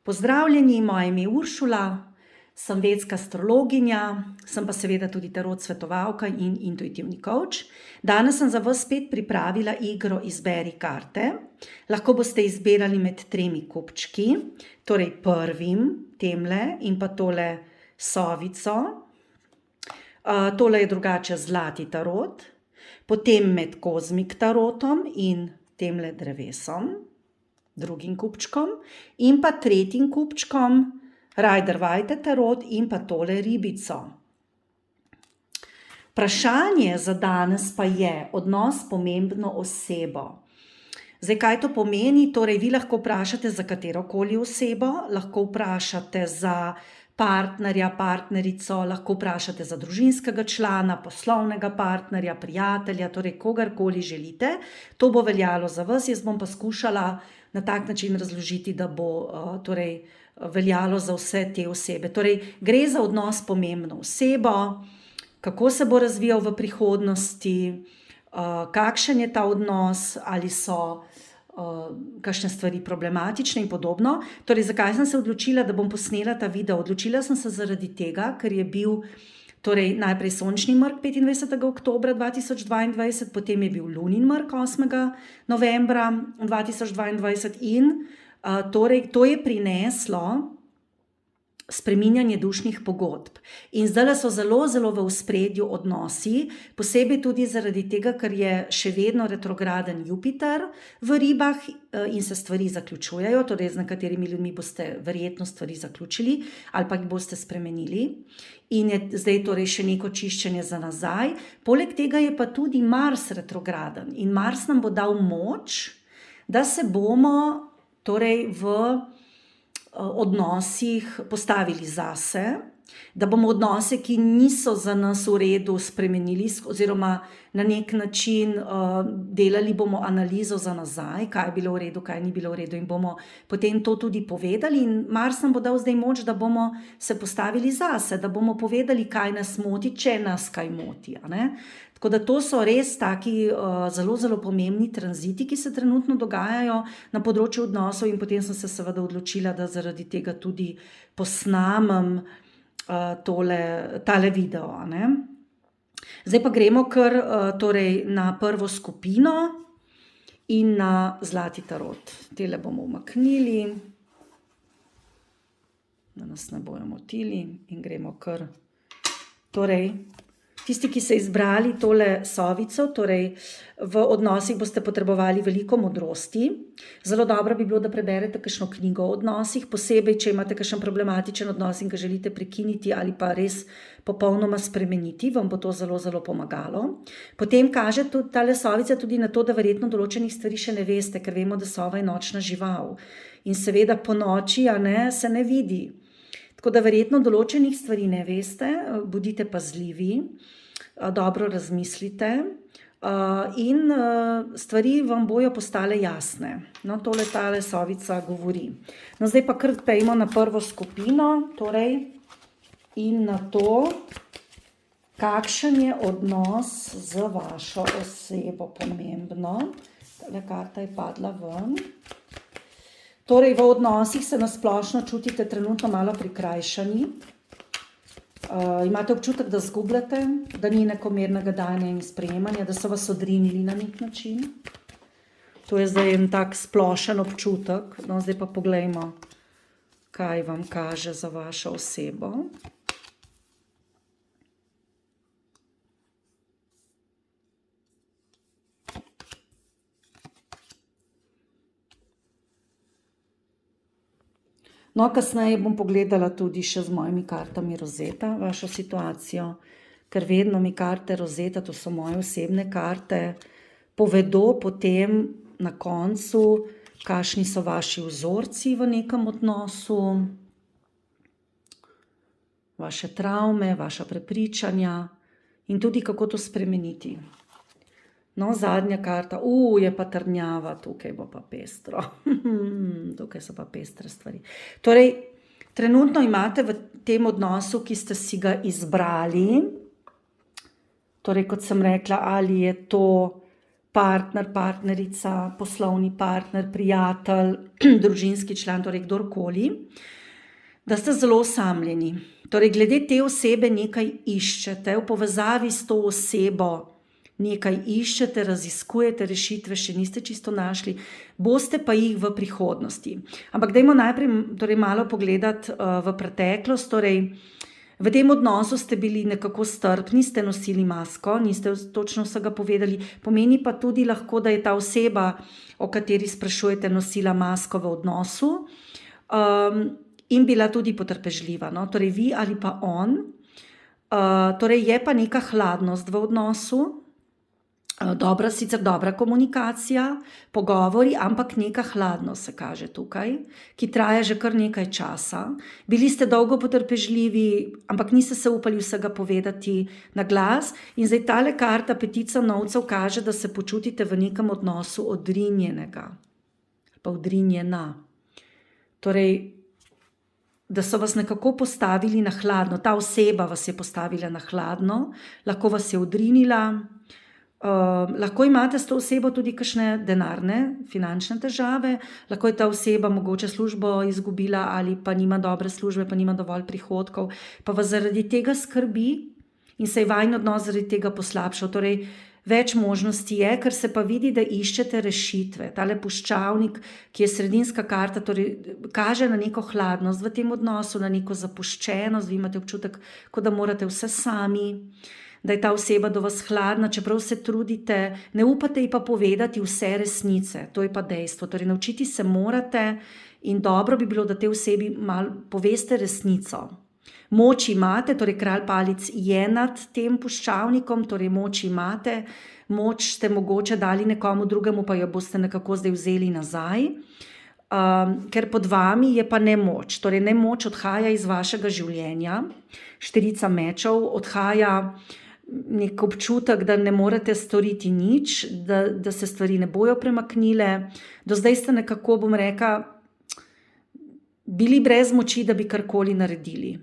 Pozdravljeni, moje ime je Uršula, sem vedska astrologinja, sem pa seveda tudi tarot svetovalka in intuitivni coach. Danes sem za vas spet pripravila igro Izberi karte. Lahko boste izbirali med 3 kupčki, torej prvim, temle in pa tole sovico. Tole je drugače zlati tarot, potem med kozmik tarotom in temle drevesom, drugim kupčkom, in pa tretjim kupčkom, Rider-Waite tarot in pa tole ribico. Vprašanje za danes pa je odnos s pomembno osebo. Zdaj, kaj to pomeni? Torej, vi lahko vprašate za katerokoli osebo, lahko vprašate za partnerja, partnerico, lahko vprašate za družinskega člana, poslovnega partnerja, prijatelja, torej kogarkoli želite. To bo veljalo za vas, jaz bom pa skušala na tak način razložiti, da bo veljalo za vse te osebe. Torej, gre za odnos s pomembno osebo, kako se bo razvijal v prihodnosti, kakšen je ta odnos, ali so kakšne stvari problematične in podobno. Torej, zakaj sem se odločila, da bom posnela ta video? Odločila sem se zaradi tega, ker je bil najprej sončni mrk 25. oktobra 2022, potem je bil lunin mrk 8. novembra 2022 in to je prineslo spreminjanje dušnih pogodb. In zdaj so zelo, zelo v ospredju odnosi, posebej tudi zaradi tega, ker je še vedno retrograden Jupiter v ribah in se stvari zaključujejo, torej z nekaterimi ljudmi boste verjetno stvari zaključili ali pa jih boste spremenili. In je zdaj torej še neko čiščenje za nazaj. Poleg tega je pa tudi Mars retrograden in Mars nam bo dal moč, da se bomo torej v odnosih postavili zase, da bomo odnose, ki niso za nas v redu, spremenili oziroma na nek način delali bomo analizo za nazaj, kaj je bilo v redu, kaj ni bilo v redu in bomo potem to tudi povedali. In Mars nam bo dal zdaj moč, da bomo se postavili zase, da bomo povedali, kaj nas moti, če nas kaj moti, a ne? Tako da to so res taki zelo, zelo pomembni tranziti, ki se trenutno dogajajo na področju odnosov in potem sem se seveda odločila, da zaradi tega tudi posnamem tale video, a ne. Zdaj pa gremo kar na prvo skupino in na zlati tarot. Tele bomo umaknili, da nas ne bojo motili in gremo kar. Torej, tisti, ki ste izbrali tole sovico, torej v odnosih boste potrebovali veliko modrosti. Zelo dobro bi bilo, da preberete kakšno knjigo o odnosih, posebej, če imate kakšen problematičen odnos in ga želite prekiniti ali pa res popolnoma spremeniti, vam bo to zelo, zelo pomagalo. Potem kaže tudi tale sovica tudi na to, da verjetno določenih stvari še ne veste, ker vemo, da sova je nočna žival. In seveda po noči, a ne, se ne vidi. Tako da verjetno določenih stvari ne veste, bodite pazljivi, dobro razmislite in stvari vam bojo postale jasne. No, tale sovica govori. No, zdaj pa kar pejmo na prvo skupino, torej in na to, kakšen je odnos z vašo osebo pomembno. Tale karta je padla ven. Torej, v odnosih se na splošno čutite trenutno malo prikrajšani. Imate občutek, da zgubljate, da ni enakomernega dajanja in sprejemanja, da so vas odrinili na nek način. To je zdaj en tak splošen občutek. No, zdaj pa poglejmo, kaj vam kaže za vašo osebo. No, kasneje bom pogledala tudi še z mojimi kartami Rozeta vašo situacijo, ker vedno mi karte Rozeta, to so moje osebne karte, povedo potem na koncu, kakšni so vaši vzorci v nekem odnosu, vaše travme, vaša prepričanja in tudi kako to spremeniti. No, zadnja karta, je pa trnjava, tukaj bo pa pestro. Tukaj so pa pestre stvari. Torej, trenutno imate v tem odnosu, ki ste si ga izbrali, torej, kot sem rekla, ali je to partner, partnerica, poslovni partner, prijatelj, družinski član, torej kdorkoli, da ste zelo osamljeni. Torej, glede te osebe nekaj iščete, v povezavi s to osebo nekaj iščete, raziskujete rešitve, še niste čisto našli, boste pa jih v prihodnosti. Ampak dajmo najprej malo pogledati v preteklost. Torej, v tem odnosu ste bili nekako strpni, ste nosili masko, niste točno vsega povedali, pomeni pa tudi lahko, da je ta oseba, o kateri sprašujete, nosila masko v odnosu in bila tudi potrpežljiva, no? Torej vi ali pa on. Torej je pa neka hladnost v odnosu, sicer dobra komunikacija, pogovori, ampak neka hladnost se kaže tukaj, ki traja že kar nekaj časa. Bili ste dolgo potrpežljivi, ampak niste se upali vsega povedati na glas. In zdaj tale karta, petica novcev, kaže, da se počutite v nekem odnosu odrinjenega, pa odrinjena. Torej, da so vas nekako postavili na hladno, ta oseba vas je postavila na hladno, lahko vas je odrinila. Lahko imate s to osebo tudi kakšne denarne, finančne težave, lahko je ta oseba mogoče službo izgubila ali pa nima dobre službe, pa nima dovolj prihodkov, pa vas zaradi tega skrbi in se je vajin odnos zaradi tega poslabšal. Torej, več možnosti je, ker se pa vidi, da iščete rešitve. Tale puščavnik, ki je sredinska karta, torej kaže na neko hladnost v tem odnosu, na neko zapuščenost, vi imate občutek, kot da morate vse sami, da je ta oseba do vas hladna, čeprav se trudite, ne upate ji pa povedati vse resnice, to je pa dejstvo. Torej, naučiti se morate in dobro bi bilo, da te osebi malo poveste resnico. Moč imate, torej kralj palic je nad tem puščavnikom, torej moč imate, moč ste mogoče dali nekomu drugemu, pa jo boste nekako zdaj vzeli nazaj, ker pod vami je pa nemoč. Torej, nemoč odhaja iz vašega življenja, štirica mečev, odhaja nek občutek, da ne morete storiti nič, da se stvari ne bojo premaknile. Do zdaj ste nekako, bom rekla, bili brez moči, da bi karkoli naredili.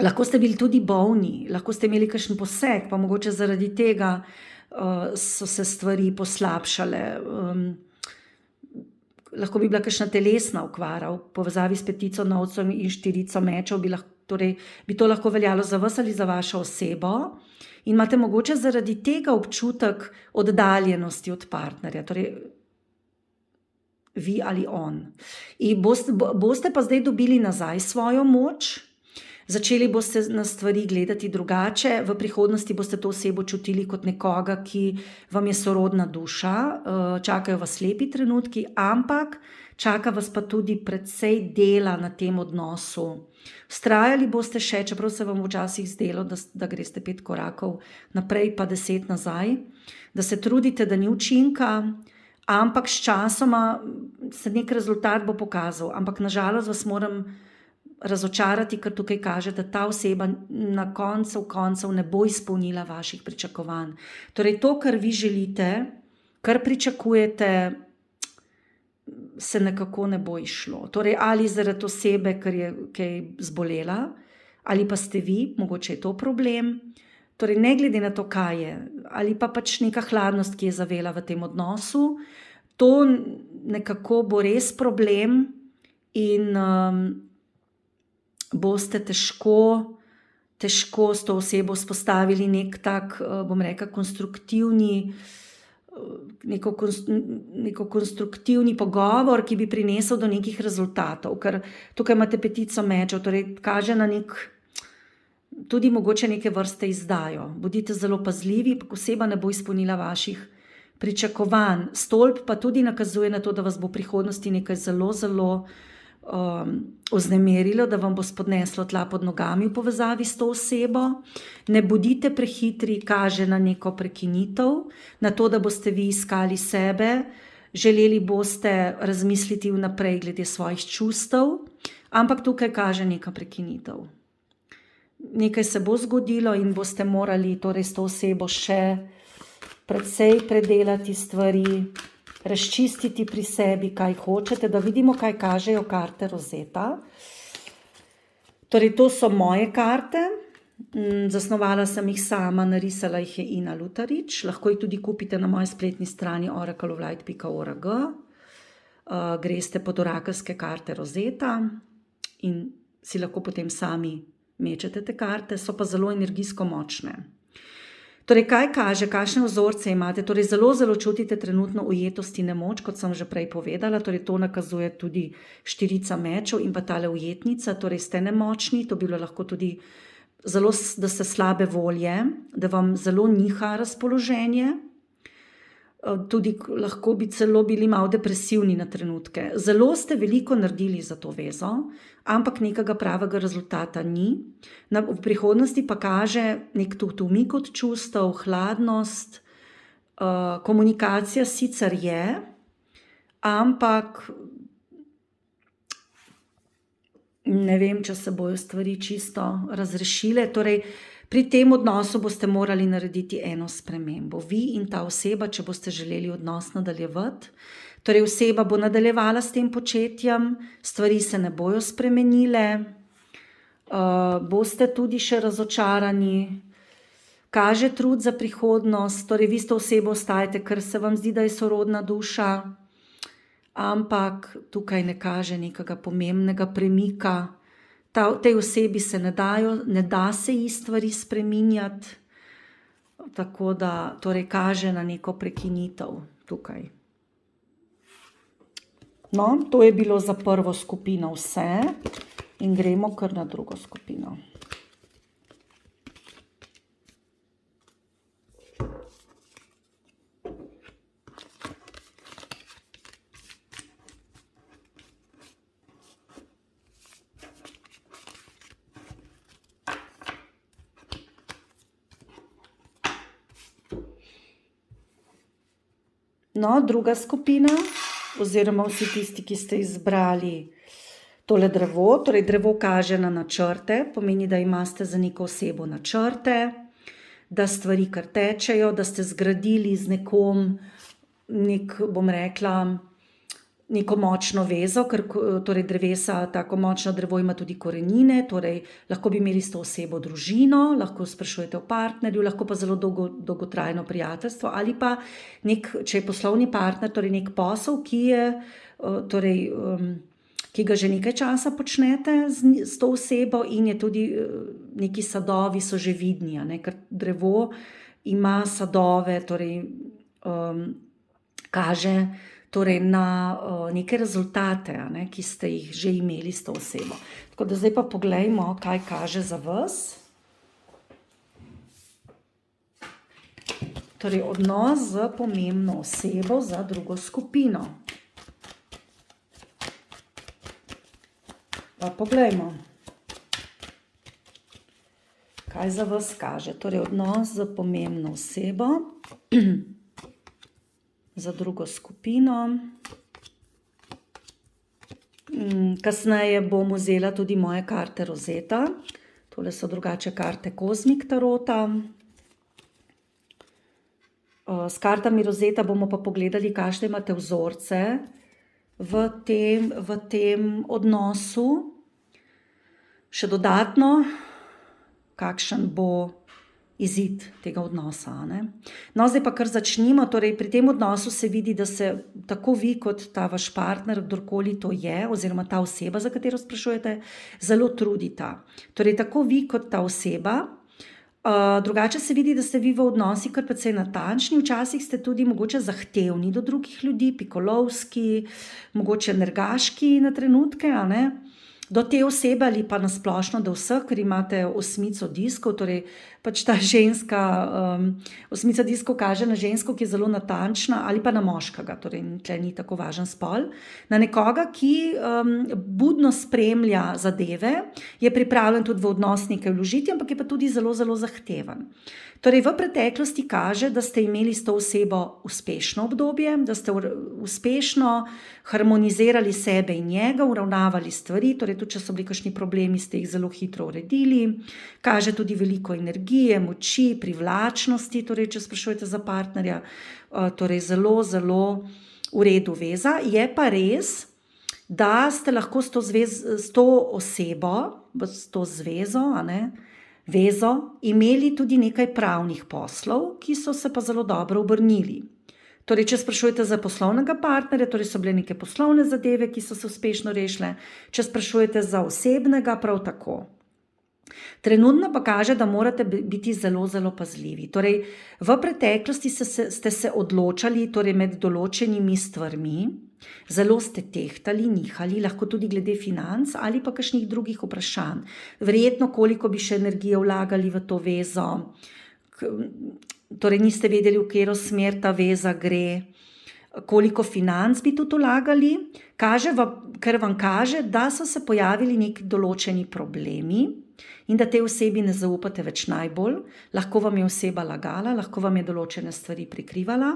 Lahko ste bili tudi bolni, lahko ste imeli kakšen poseg, pa mogoče zaradi tega so se stvari poslabšale. Lahko bi bila kakšna telesna okvara v povezavi s petico novcev in štirico mečev, bi to lahko veljalo za vas ali za vašo osebo in imate mogoče zaradi tega občutek oddaljenosti od partnerja, torej vi ali on. In boste pa zdaj dobili nazaj svojo moč, začeli boste na stvari gledati drugače, v prihodnosti boste to osebo čutili kot nekoga, ki vam je sorodna duša, čakajo vas lepi trenutki, ampak čaka vas pa tudi precej dela na tem odnosu. Vztrajali boste še, čeprav se vam včasih zdelo, da greste 5 korakov naprej, pa 10 nazaj, da se trudite, da ni učinka, ampak s časoma se nek rezultat bo pokazal. Ampak nažalost vas moram razočarati, ker tukaj kaže, da ta oseba na koncev ne bo izpolnila vaših pričakovanj. Torej, to, kar vi želite, kar pričakujete, se nekako ne bo išlo. Torej, ali zaradi osebe, ker je kaj zbolela, ali pa ste vi, mogoče je to problem. Torej, ne glede na to, kaj je, ali pa pač neka hladnost, ki je zavela v tem odnosu, to nekako bo res problem in boste težko s to osebo vzpostavili nek tak, bom rekla, konstruktivni pogovor, ki bi prinesel do nekih rezultatov, ker tukaj imate petico mečev, torej kaže na tudi mogoče neke vrste izdajo. Bodite zelo pazljivi, pa oseba ne bo izpolnila vaših pričakovanj. Stolp pa tudi nakazuje na to, da vas bo v prihodnosti nekaj zelo, zelo vznemirilo, da vam bo spodneslo tla pod nogami v povezavi s to osebo. Ne bodite prehitri, kaže na neko prekinitev, na to, da boste vi iskali sebe, želeli boste razmisliti vnaprej glede svojih čustev, ampak tukaj kaže neka prekinitev. Nekaj se bo zgodilo in boste morali torej s to osebo še precej predelati stvari, razčistiti pri sebi, kaj hočete, da vidimo, kaj kažejo karte rozeta. Torej, to so moje karte, Zasnovala sem jih sama, narisala jih je Ina Lutarič, lahko jih tudi kupite na moji spletni strani oracleoflight.org. Greste pod orakelske karte Rosetta in si lahko potem sami mečete te karte, so pa zelo energijsko močne. Torej, kaj kaže, kakšne vzorce imate? Torej, zelo čutite trenutno ujetost in nemoč, kot sem že prej povedala, torej to nakazuje tudi štirica mečev in pa tale ujetnica, torej ste nemočni, to bi bilo lahko tudi zelo, da ste slabe volje, da vam zelo niha razpoloženje, tudi lahko bi celo bili malo depresivni na trenutke. Zelo ste veliko naredili za to vezo, ampak nekega pravega rezultata ni. V prihodnosti pa kaže nek umik od čustev, hladnost, komunikacija sicer je, ampak ne vem, če se bojo stvari čisto razrešile. Torej, pri tem odnosu boste morali narediti eno spremembo. Vi in ta oseba, če boste želeli odnos nadaljevati. Torej, oseba bo nadaljevala s tem početjem, stvari se ne bojo spremenile, boste tudi še razočarani, kaže trud za prihodnost, torej vi s to osebo ostajate, ker se vam zdi, da je sorodna duša, ampak tukaj ne kaže nekega pomembnega premika. Tej osebi se ne da se ji stvari spreminjati, tako da torej kaže na neko prekinitev tukaj. No, to je bilo za prvo skupino vse in gremo kar na drugo skupino. No, druga skupina, oziroma vsi tisti, ki ste izbrali tole drevo, torej drevo kaže na načrte, pomeni, da imate za neko osebo načrte, da stvari kar tečejo, da ste zgradili z nekom neko močno vezo, ker torej drevesa, tako močno drevo ima tudi korenine, torej lahko bi imeli s to osebo družino, lahko sprašujete o partnerju, lahko pa zelo dolgotrajno prijateljstvo ali pa če je poslovni partner, torej nek posel, ki ga že nekaj časa počnete s to osebo in je tudi neki sadovi so že vidni, ker drevo ima sadove, torej kaže torej na neke rezultate, ki ste jih že imeli s to osebo. Tako da zdaj pa poglejmo, kaj kaže za vas. Torej odnos z pomembno osebo za drugo skupino. Pa poglejmo, kaj za vas kaže. Torej odnos z pomembno osebo za drugo skupino. Kasneje bom vzela tudi moje karte Rosetta. Tole so drugače karte Kozmik Tarota. S kartami Rosetta bomo pa pogledali, kakšne imate vzorce v tem odnosu. Še dodatno, kakšen bo izid tega odnosa. No, zdaj pa kar začnimo. Torej, pri tem odnosu se vidi, da se tako vi kot ta vaš partner, kdorkoli to je, oziroma ta oseba, za katero sprašujete, zelo trudita. Torej, tako vi kot ta oseba. Drugače se vidi, da ste vi v odnosih kar precej natančni, včasih ste tudi mogoče zahtevni do drugih ljudi, pikolovski, mogoče nergaški na trenutke, do te osebe ali pa nasplošno do vseh, ker imate osmico diskov, torej pač ta ženska, osmica diskov kaže na žensko, ki je zelo natančna, ali pa na moškega, torej tle ni tako važen spol, na nekoga, ki budno spremlja zadeve, je pripravljen tudi v odnos nekaj vložiti, ampak je pa tudi zelo zahteven. Torej v preteklosti kaže, da ste imeli s to osebo uspešno obdobje, da ste uspešno harmonizirali sebe in njega, uravnavali stvari, torej tudi če so bili kakšni problemi, ste jih zelo hitro uredili. Kaže tudi veliko energije, moči, privlačnosti, torej če sprašujete za partnerja, torej zelo v redu veza. Je pa res, da ste lahko s to osebo, s to zvezo, vezo, imeli tudi nekaj pravnih poslov, ki so se pa zelo dobro obrnili. Torej, če sprašujete za poslovnega partnerja, torej so bile neke poslovne zadeve, ki so se uspešno rešile, če sprašujete za osebnega, prav tako. Trenutno pa kaže, da morate biti zelo, zelo pazljivi. Torej, v preteklosti ste se odločali med določenimi stvarmi, zelo ste tehtali, nihali, lahko tudi glede financ ali pa kakšnih drugih vprašanj. Verjetno, koliko bi še energije vlagali v to vezo, torej niste vedeli, v katero smer ta veza gre, koliko financ bi tudi vlagali, ker vam kaže, da so se pojavili neki določeni problemi in da tej osebi ne zaupate več najbolj. Lahko vam je oseba lagala, lahko vam je določene stvari prikrivala,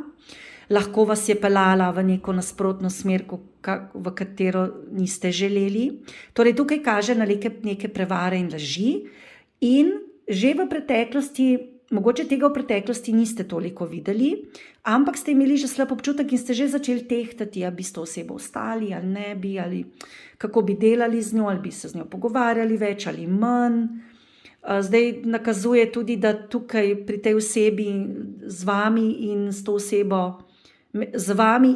lahko vas je peljala v neko nasprotno smer, v katero niste želeli. Torej, tukaj kaže na neke prevare in laži in že v preteklosti, mogoče tega v preteklosti niste toliko videli, ampak ste imeli že slab občutek in ste že začeli tehtati, ali bi s to osebo ostali ali ne bi, ali kako bi delali z njo, ali bi se z njo pogovarjali več ali manj. Zdaj nakazuje tudi, da tukaj pri tej osebi z vami in s to osebo, z vami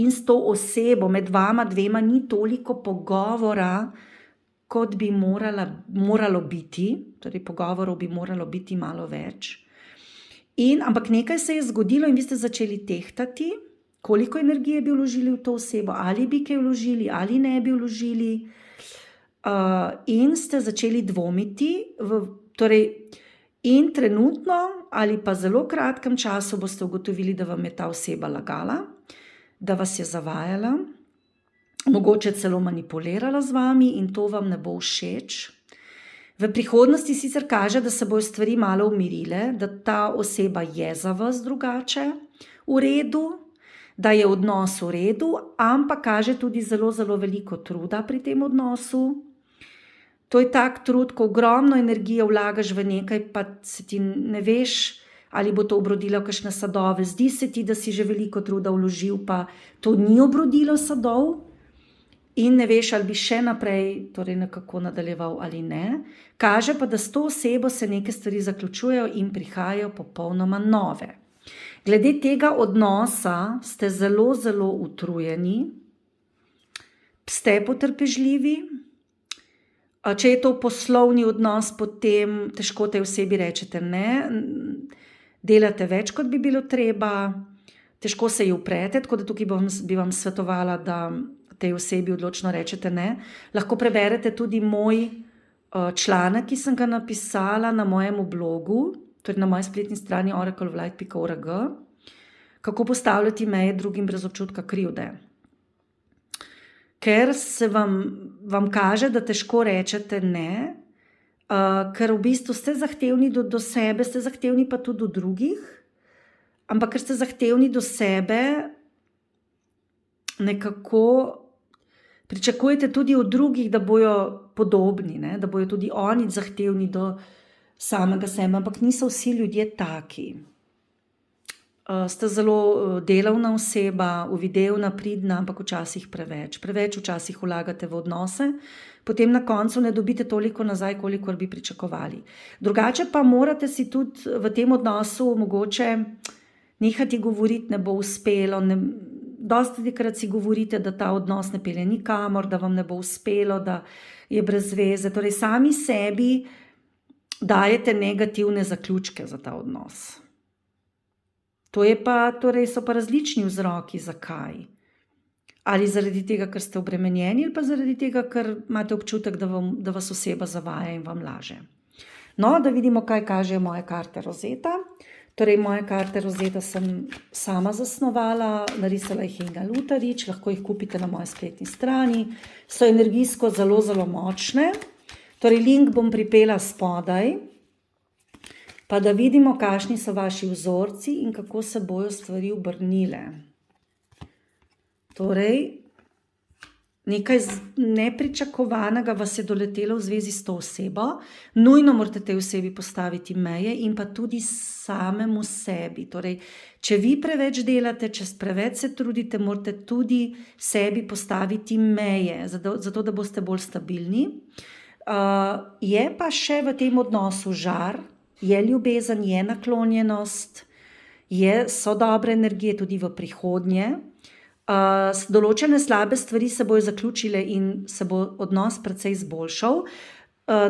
in s to osebo, med vama dvema ni toliko pogovora, kot bi moralo biti, torej pogovorov bi moralo biti malo več. Ampak nekaj se je zgodilo in vi ste začeli tehtati, koliko energije bi vložili v to osebo, ali bi kaj vložili, ali ne bi vložili, in ste začeli dvomiti, in trenutno ali pa zelo kratkem času boste ugotovili, da vam je ta oseba lagala, da vas je zavajala, mogoče celo manipulirala z vami in to vam ne bo všeč. V prihodnosti sicer kaže, da se bojo stvari malo umirile, da ta oseba je za vas drugače v redu, da je odnos v redu, ampak kaže tudi zelo, zelo veliko truda pri tem odnosu. To je tak trud, ko ogromno energije vlagaš v nekaj, pa se ti ne veš, ali bo to obrodilo kakšne sadove. Zdi se ti, da si že veliko truda vložil, pa to ni obrodilo sadov. In ne veš, ali bi še naprej nekako nadaljeval ali ne. Kaže pa, da s to osebo se neke stvari zaključujejo in prihajajo popolnoma nove. Glede tega odnosa ste zelo, zelo utrujeni, ste potrpežljivi. Če je to poslovni odnos, potem težko tej osebi rečete ne, delate več, kot bi bilo treba, težko se ji uprete, tako da tukaj bi vam svetovala, da tej osebi odločno rečete ne. Lahko preberete tudi moj članek, ki sem ga napisala na mojem blogu, torej na moji spletni strani oracleoflight.org, kako postavljati meje drugim brez občutka krivde. Ker se vam kaže, da težko rečete ne, ker v bistvu ste zahtevni do sebe, ste zahtevni pa tudi do drugih, ampak ker ste zahtevni do sebe, nekako pričakujete tudi od drugih, da bojo podobni, ne? Da bojo tudi oni zahtevni do samega sebe, ampak niso vsi ljudje taki. Ste zelo delavna oseba, uvidevna, pridna, ampak včasih preveč. Preveč včasih vlagate v odnose, potem na koncu ne dobite toliko nazaj, kolikor bi pričakovali. Drugače pa morate si tudi v tem odnosu mogoče nehati govoriti, ne bo uspelo, dostikrat si govorite, da ta odnos ne pelje nikamor, da vam ne bo uspelo, da je brez veze. Torej sami sebi dajete negativne zaključke za ta odnos. To je pa, so pa različni vzroki, zakaj. Ali zaradi tega, ker ste obremenjeni, ali pa zaradi tega, ker imate občutek, da vas oseba zavaja in vam laže. No, da vidimo, kaj kažejo moje karte Rozeta. Torej, moje karte Rozeta sem sama zasnovala, narisala jih Inga Lutarič, lahko jih kupite na moji spletni strani. So energijsko zelo, zelo močne. Torej, link bom pripela spodaj, pa da vidimo, kakšni so vaši vzorci in kako se bojo stvari obrnile. Torej, nekaj nepričakovanega vas je doletelo v zvezi s to osebo. Nujno morate tej osebi postaviti meje in pa tudi samemu sebi. Torej, če vi preveč delate, če preveč se trudite, morate tudi sebi postaviti meje, zato da boste bolj stabilni. Je pa še v tem odnosu žar, je ljubezen, je naklonjenost, so dobre energije tudi v prihodnje. Določene slabe stvari se bojo zaključile in se bo odnos precej izboljšal.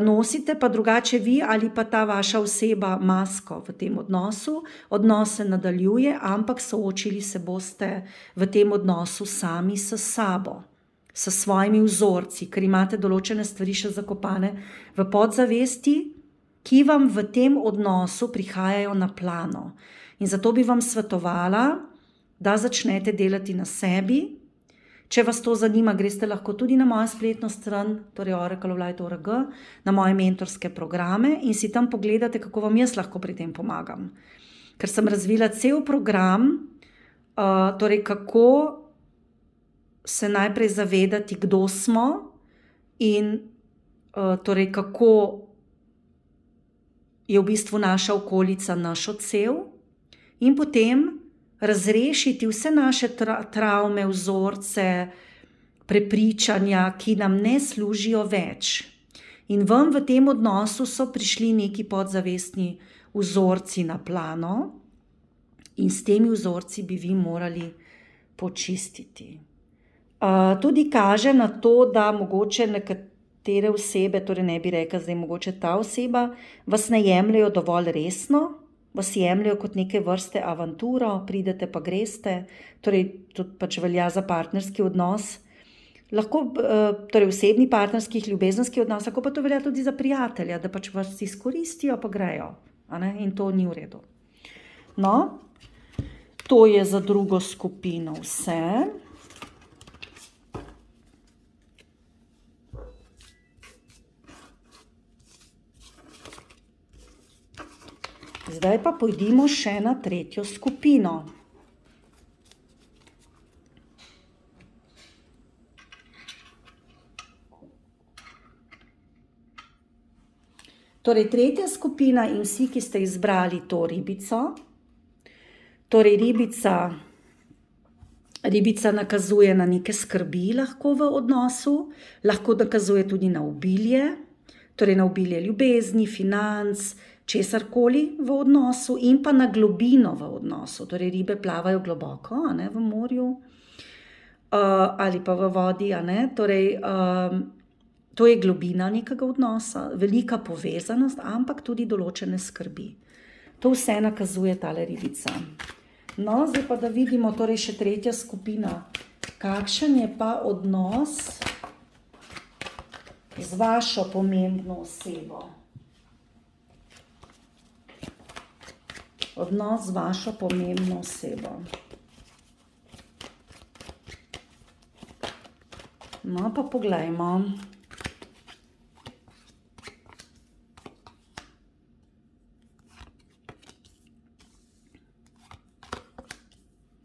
Nosite pa drugače vi ali pa ta vaša oseba masko v tem odnosu. Odnos se nadaljuje, ampak soočili se boste v tem odnosu sami s sabo, s svojimi vzorci, ker imate določene stvari še zakopane v podzavesti, ki vam v tem odnosu prihajajo na plano. In zato bi vam svetovala, da začnete delati na sebi. Če vas to zanima, greste lahko tudi na mojo spletno stran, torej oracleoflight.org, na moje mentorske programe in si tam pogledate, kako vam jaz lahko pri tem pomagam. Ker sem razvila cel program, torej kako se najprej zavedati, kdo smo in torej kako je v bistvu naša okolica naš odsev in potem razrešiti vse naše travme, vzorce, prepričanja, ki nam ne služijo več. In vam v tem odnosu so prišli neki podzavestni vzorci na plano in s temi vzorci bi vi morali počistiti. Tudi kaže na to, da mogoče nekatere osebe, torej ne bi rekla zdaj mogoče ta oseba, vas ne jemljejo dovolj resno, vas jemljajo kot neke vrste avanturo, pridete pa greste, torej tudi pač velja za partnerski odnos. Lahko, torej osebni partnerski, ljubezenski odnos, lahko pa to velja tudi za prijatelja, da pač vas izkoristijo pa grejo, in to ni v redu. No, to je za drugo skupino vse. Zdaj pa pojdimo še na tretjo skupino. Torej, tretja skupina in vsi, ki ste izbrali to ribico. Torej, ribica nakazuje na neke skrbi lahko v odnosu, lahko nakazuje tudi na obilje, torej na obilje ljubezni, financ, česarkoli v odnosu in pa na globino v odnosu. Torej, ribe plavajo globoko, v morju ali pa v vodi, Torej, to je globina nekega odnosa, velika povezanost, ampak tudi določene skrbi. To vse nakazuje tale ribica. No, zdaj pa da vidimo torej še tretja skupina. Kakšen je pa odnos z vašo pomembno osebo? Odnos z vašo pomembno osebo. No, pa poglejmo.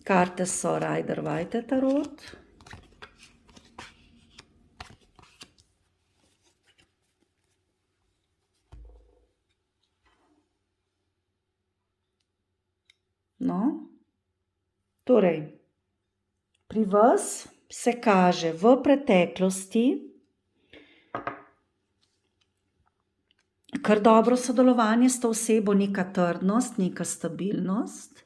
Karte so Rider-Waite tarot. No, torej, pri vas se kaže v preteklosti kar dobro sodelovanje s to osebo, neka trdnost, neka stabilnost.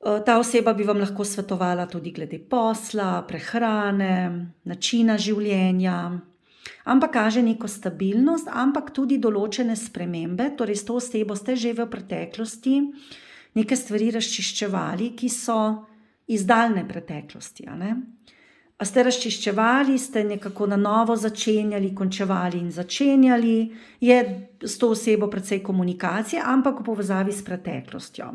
Ta oseba bi vam lahko svetovala tudi glede posla, prehrane, načina življenja, ampak kaže neko stabilnost, ampak tudi določene spremembe. Torej, s to osebo ste že v preteklosti neke stvari razčiščevali, ki so iz daljne preteklosti. Ste razčiščevali, ste nekako na novo začenjali, končevali in začenjali. Je s to osebo precej komunikacije, ampak v povezavi s preteklostjo.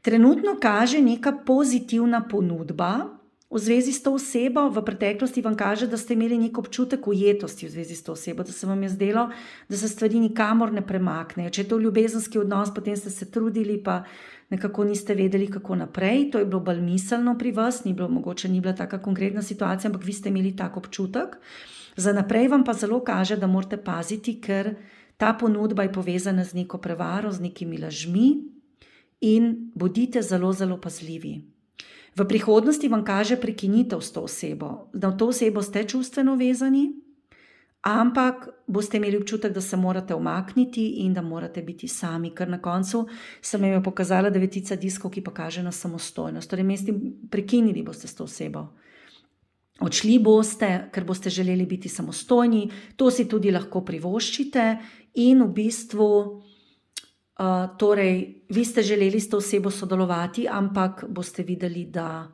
Trenutno kaže neka pozitivna ponudba v zvezi s to osebo. V preteklosti vam kaže, da ste imeli nek občutek ujetosti v zvezi s to osebo, da se vam je zdelo, da se stvari nikamor ne premaknejo. Če je to ljubezenski odnos, potem ste se trudili, pa nekako niste vedeli, kako naprej. To je bilo bolj miselno pri vas, mogoče ni bila taka konkretna situacija, ampak vi ste imeli tak občutek. Za naprej vam pa zelo kaže, da morate paziti, ker ta ponudba je povezana z neko prevaro, z nekimi lažmi in bodite zelo, zelo pazljivi. V prihodnosti vam kaže prekinitev s to osebo. Na to osebo ste čustveno vezani, ampak boste imeli občutek, da se morate umakniti in da morate biti sami, ker na koncu sem jim pokazala 9 diskov, ki pa kaže na samostojnost. Torej, prekinili boste s to osebo. Odšli boste, ker boste želeli biti samostojni, to si tudi lahko privoščite in v bistvu, torej, vi ste želeli s to osebo sodelovati, ampak boste videli, da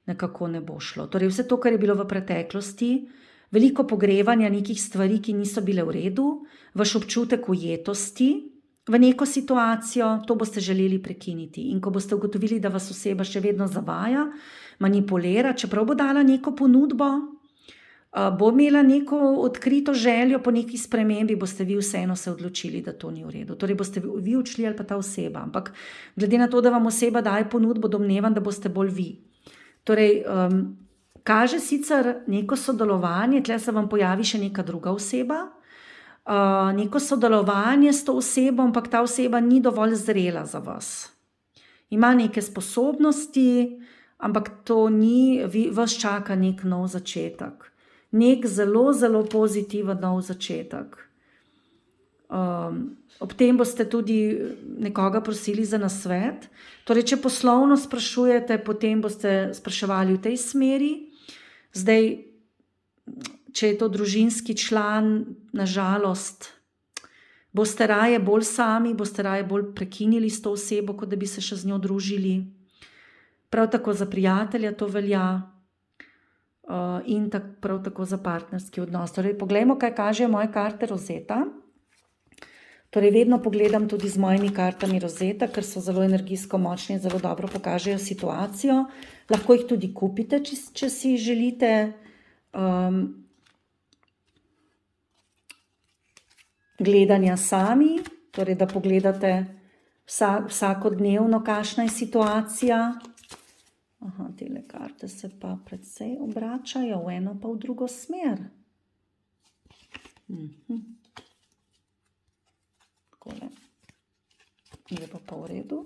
nekako ne bo šlo. Torej, vse to, kar je bilo v preteklosti, veliko pogrevanja nekih stvari, ki niso bile v redu, vaš občutek ujetosti v neko situacijo, to boste želeli prekiniti. In ko boste ugotovili, da vas oseba še vedno zavaja, manipulira, čeprav bo dala neko ponudbo, bo imela neko odkrito željo po neki spremembi, boste vi vseeno se odločili, da to ni v redu. Torej boste vi odšli ali pa ta oseba, ampak glede na to, da vam oseba daje ponudbo, domnevam, da boste bolj vi. Torej, kaže sicer neko sodelovanje, tle se vam pojavi še neka druga oseba, neko sodelovanje s to osebo, ampak ta oseba ni dovolj zrela za vas. Ima neke sposobnosti, ampak to ni, vas čaka nek nov začetek. Nek zelo, zelo pozitiven nov začetek. Ob tem boste tudi nekoga prosili za nasvet. Torej, če poslovno sprašujete, potem boste spraševali v tej smeri. Zdaj, če je to družinski član, nažalost, boste raje bolj sami, boste raje bolj prekinili s to osebo, kot da bi se še z njo družili. Prav tako za prijatelja to velja in prav tako za partnerski odnos. Torej, poglejmo, kaj kažejo moje karte Rosetta. Torej, vedno pogledam tudi z mojimi kartami Rosetta, ker so zelo energijsko močni in zelo dobro pokažejo situacijo. Lahko jih tudi kupite, če si želite. Gledanja sami, torej, da pogledate vsakodnevno, kakšna je situacija. Aha, tele karte se pa precej obračajo v eno pa v drugo smer. Takole. Je pa v redu.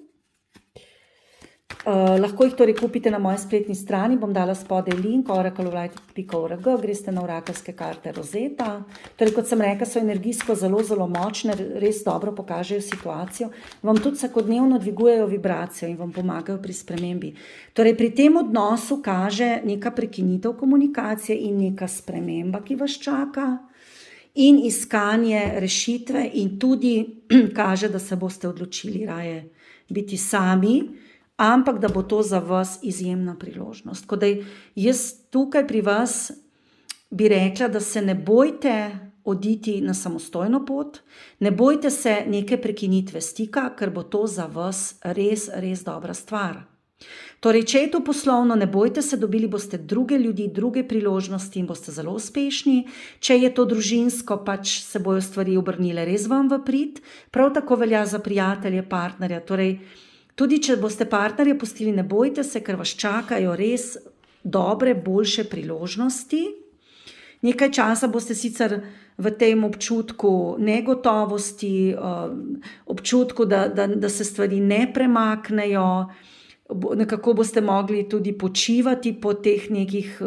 Lahko jih torej kupite na moji spletni strani, bom dala spodaj link oracle.org, greste na orakelske karte Rosetta. Torej, kot sem rekla, so energijsko zelo, zelo močne, res dobro pokažejo situacijo, vam tudi vsakodnevno dvigujejo vibracijo in vam pomagajo pri spremembi. Torej, pri tem odnosu kaže neka prekinitev komunikacije in neka sprememba, ki vas čaka, in iskanje rešitve in tudi kaže, da se boste odločili raje biti sami, ampak da bo to za vas izjemna priložnost. Tako da jaz tukaj pri vas bi rekla, da se ne bojte oditi na samostojno pot, ne bojte se neke prekinitve stika, ker bo to za vas res, res dobra stvar. Torej, če je to poslovno, ne bojte se, dobili boste druge ljudi, druge priložnosti in boste zelo uspešni. Če je to družinsko, pač se bojo stvari obrnile res vam v prid. Prav tako velja za prijatelje, partnerja. Torej, tudi če boste partnerje pustili, ne bojte se, ker vas čakajo res dobre, boljše priložnosti. Nekaj časa boste sicer v tem občutku negotovosti, občutku, da se stvari ne premaknejo, nekako boste mogli tudi počivati po teh nekih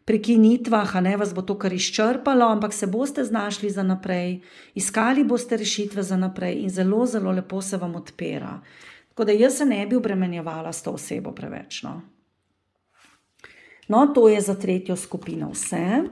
prekinitvah, vas bo to kar izčrpalo, ampak se boste znašli za naprej, iskali boste rešitve za naprej in zelo, zelo lepo se vam odpira. Tako da jaz se ne bi obremenjevala s to osebo preveč. No, to je za tretjo skupino vse.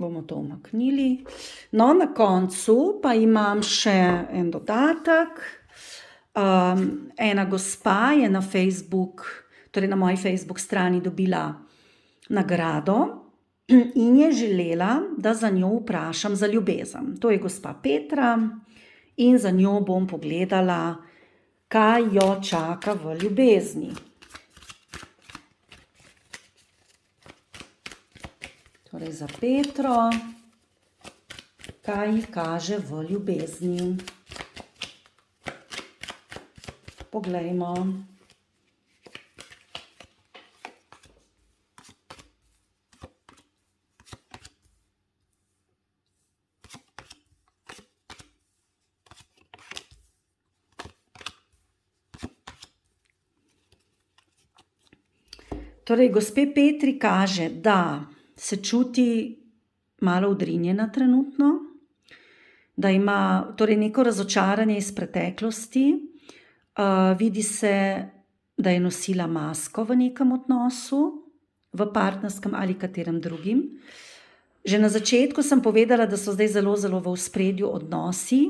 Bomo to umaknili. No, na koncu pa imam še en dodatek. Ena gospa je na Facebook, torej na moji Facebook strani dobila nagrado in je želela, da za njo vprašam za ljubezen. To je gospa Petra in za njo bom pogledala, kaj jo čaka v ljubezni. Torej za Petro, kaj ji kaže v ljubezni. Poglejmo. Torej, gospe Petri kaže, da se čuti malo odrinjena trenutno, da ima torej neko razočaranje iz preteklosti, vidi se, da je nosila masko v nekem odnosu, v partnerskem ali katerem drugim. Že na začetku sem povedala, da so zdaj zelo, zelo v ospredju odnosi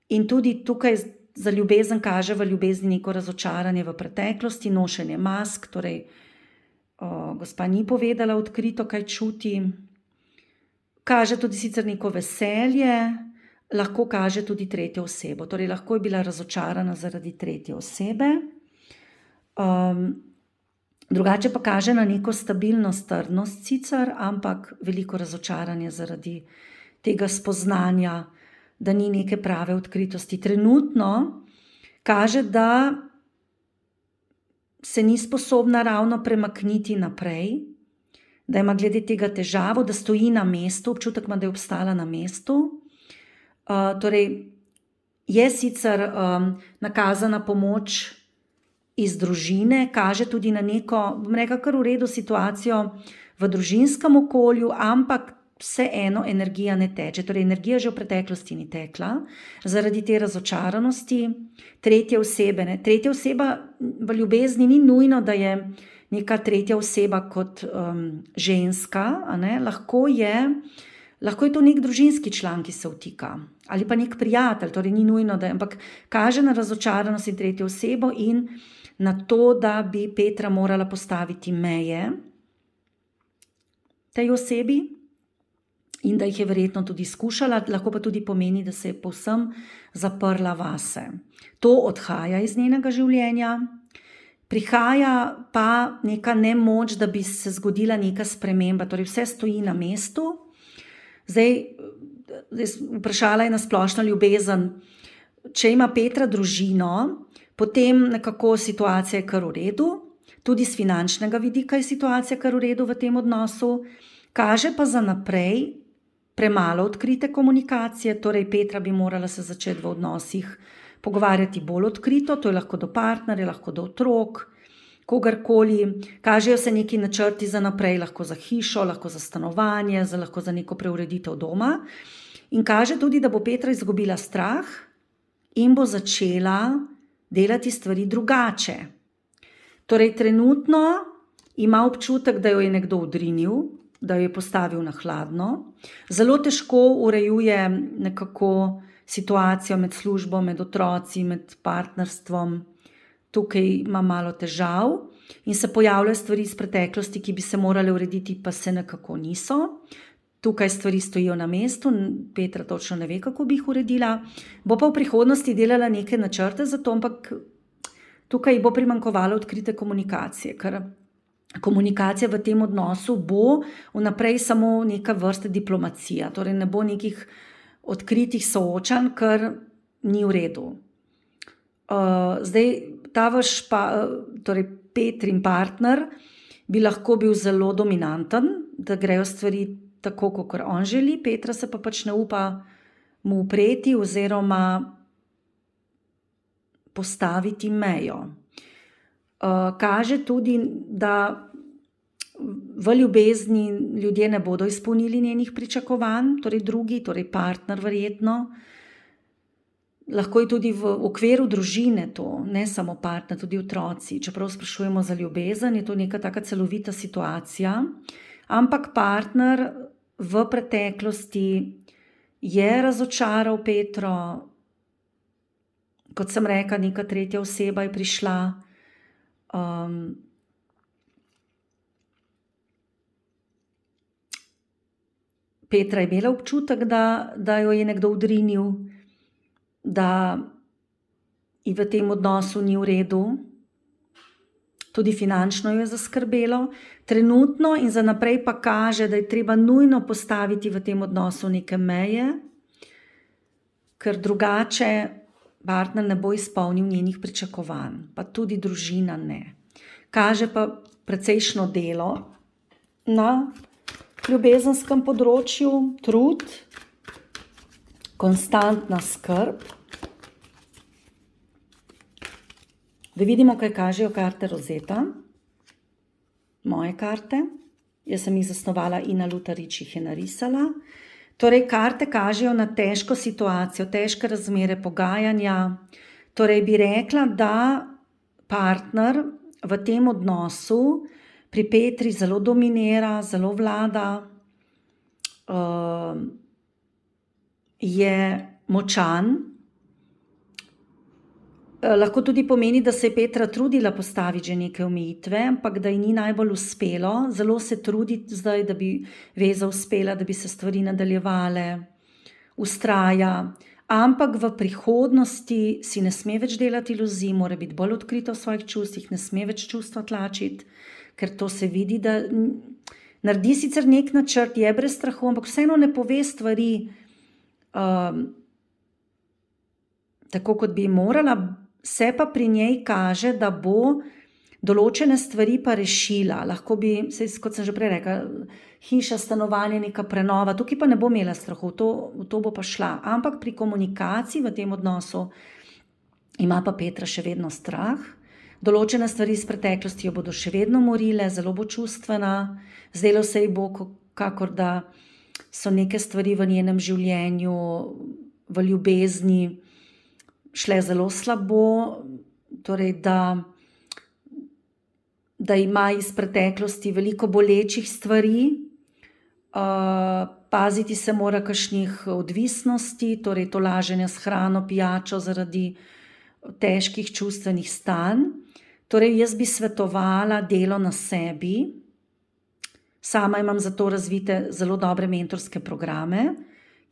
in tudi tukaj za ljubezen kaže v ljubezni neko razočaranje v preteklosti, nošenje mask, torej gospa ni povedala odkrito, kaj čuti. Kaže tudi sicer neko veselje, lahko kaže tudi tretjo osebo, torej lahko je bila razočarana zaradi tretje osebe. Drugače pa kaže na neko stabilnost, trdnost sicer, ampak veliko razočaranje zaradi tega spoznanja, da ni neke prave odkritosti. Trenutno kaže, da se ni sposobna ravno premakniti naprej, da ima glede tega težavo, da stoji na mestu, občutek ima, da je obstala na mestu. Torej, je sicer nakazana pomoč iz družine, kaže tudi na neko, bom rekla, kar v redu situacijo v družinskem okolju, ampak vseeno energija ne teče. Torej, energija že v preteklosti ni tekla, zaradi te razočaranosti tretje osebe. Tretja oseba v ljubezni ni nujno, da je neka tretja oseba kot ženska, lahko je to nek družinski član, ki se vtika, ali pa nek prijatelj, torej ni nujno, ampak kaže na razočaranost in tretjo osebo in na to, da bi Petra morala postaviti meje tej osebi in da jih je verjetno tudi skušala, lahko pa tudi pomeni, da se je povsem zaprla vase. To odhaja iz njenega življenja. Prihaja pa neka nemoč, da bi se zgodila neka sprememba, torej vse stoji na mestu. Zdaj vprašala je na splošno ljubezen, če ima Petra družino, potem nekako situacija je kar v redu, tudi z finančnega vidika je situacija kar v redu v tem odnosu, kaže pa za naprej premalo odkrite komunikacije, torej Petra bi morala se začeti v odnosih pogovarjati bolj odkrito, to je lahko do partnerja, lahko do otrok, kogarkoli, kažejo se neki načrti za naprej, lahko za hišo, lahko za stanovanje, lahko za neko preureditev doma in kaže tudi, da bo Petra izgubila strah in bo začela delati stvari drugače. Torej, trenutno ima občutek, da jo je nekdo odrinil, da jo je postavil na hladno, zelo težko urejuje nekako situacijo med službo, med otroci, med partnerstvom. Tukaj ima malo težav in se pojavljajo stvari iz preteklosti, ki bi se morale urediti, pa se nekako niso. Tukaj stvari stojijo na mestu, Petra točno ne ve, kako bi jih uredila. Bo pa v prihodnosti delala neke načrte za to, ampak tukaj bo primanjkovalo odkrite komunikacije, ker komunikacija v tem odnosu bo vnaprej samo neka vrsta diplomacija, torej ne bo nekih odkritih soočanj, kar ni v redu. Zdaj, ta vaš torej Petrin partner bi lahko bil zelo dominanten, da grejo stvari tako, kot on želi, Petra se pa pač ne upa mu upreti oziroma postaviti mejo. Kaže tudi, da v ljubezni ljudje ne bodo izpolnili njenih pričakovanj, torej drugi, torej partner verjetno. Lahko je tudi v okviru družine to, ne samo partner, tudi otroci. Čeprav sprašujemo za ljubezen, je to neka taka celovita situacija, ampak partner v preteklosti je razočaral Petro, kot sem rekla, neka tretja oseba je prišla. Petra je imela občutek, da jo je nekdo odrinil, da ji v tem odnosu ni v redu. Tudi finančno jo je zaskrbelo. Trenutno in za naprej pa kaže, da je treba nujno postaviti v tem odnosu neke meje, ker drugače partner ne bo izpolnil njenih pričakovanj, pa tudi družina ne. Kaže pa precejšno delo na ljubezenskem področju, trud, konstantna skrb. Da vidimo, kaj kažejo karte rozeta. moje karte. Jaz sem jih zasnovala, Ina Lutarič jih je narisala. Torej, karte kažejo na težko situacijo, težke razmere, pogajanja. Torej, bi rekla, da partner v tem odnosu pri Petri zelo dominira, zelo vlada, je močan. Lahko tudi pomeni, da se je Petra trudila postaviti že neke omejitve, ampak da ji ni najbolj uspelo. Zelo se trudi zdaj, da bi veza uspela, da bi se stvari nadaljevale, vztraja. Ampak v prihodnosti si ne sme več delati iluzij, mora biti bolj odkrita v svojih čustvih, ne sme več čustva tlačiti, ker to se vidi, da naredi sicer nek načrt, je brez strahu, ampak vseeno ne pove stvari tako, kot bi morala. Se pa pri njej kaže, da bo določene stvari pa rešila. Lahko bi, kot sem že prej rekla, hiša, stanovanje, neka prenova, tukaj pa ne bo imela strahu, v to bo pa šla. Ampak pri komunikaciji v tem odnosu ima pa Petra še vedno strah. Določene stvari iz preteklosti jo bodo še vedno morile, zelo bo čustvena. Zdelo se ji bo, kakor da so neke stvari v njenem življenju, v ljubezni, šle zelo slabo, torej da ima iz preteklosti veliko bolečih stvari, paziti se mora kakšnih odvisnosti, torej tolaženja s hrano, pijačo zaradi težkih čustvenih stanj. Torej jaz bi svetovala delo na sebi. Sama imam zato razvite zelo dobre mentorske programe,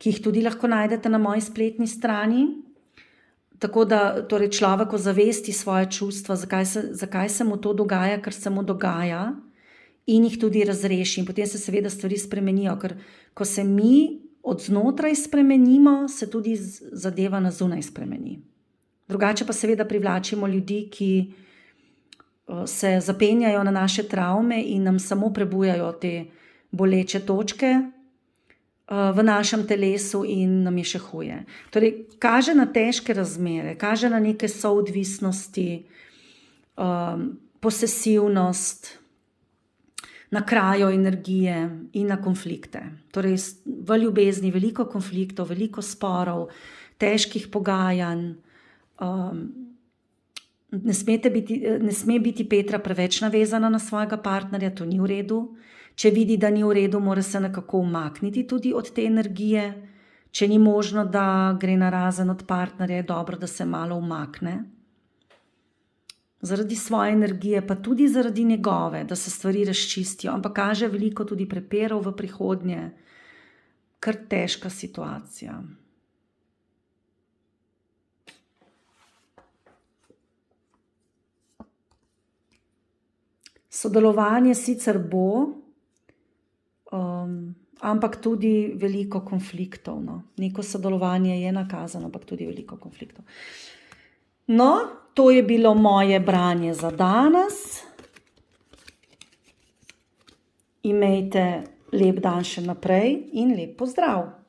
ki jih tudi lahko najdete na moji spletni strani. Tako da torej človek ozavesti svoje čustva, zakaj se mu to dogaja, kar se mu dogaja, in jih tudi razreši. In potem se seveda stvari spremenijo, ker ko se mi od znotraj spremenimo, se tudi zadeva na zunaj spremeni. Drugače pa seveda privlačimo ljudi, ki se zapenjajo na naše travme in nam samo prebujajo te boleče točke v našem telesu in nam je še huje. Torej, kaže na težke razmere, kaže na neke soodvisnosti, posesivnost, na krajo energije in na konflikte. Torej, v ljubezni veliko konfliktov, veliko sporov, težkih pogajanj. Ne sme biti Petra preveč navezana na svojega partnerja, to ni v redu. Če vidi, da ni v redu, mora se nekako umakniti tudi od te energije. Če ni možno, da gre narazen od partnerja, je dobro, da se malo umakne. Zaradi svoje energije, pa tudi zaradi njegove, da se stvari razčistijo, ampak kaže veliko tudi prepirov v prihodnje. Kar težka situacija. Sodelovanje sicer bo, ampak tudi veliko konfliktov. No. Neko sodelovanje je nakazano, ampak tudi veliko konfliktov. No, to je bilo moje branje za danes. Imejte lep dan še naprej in lep pozdrav!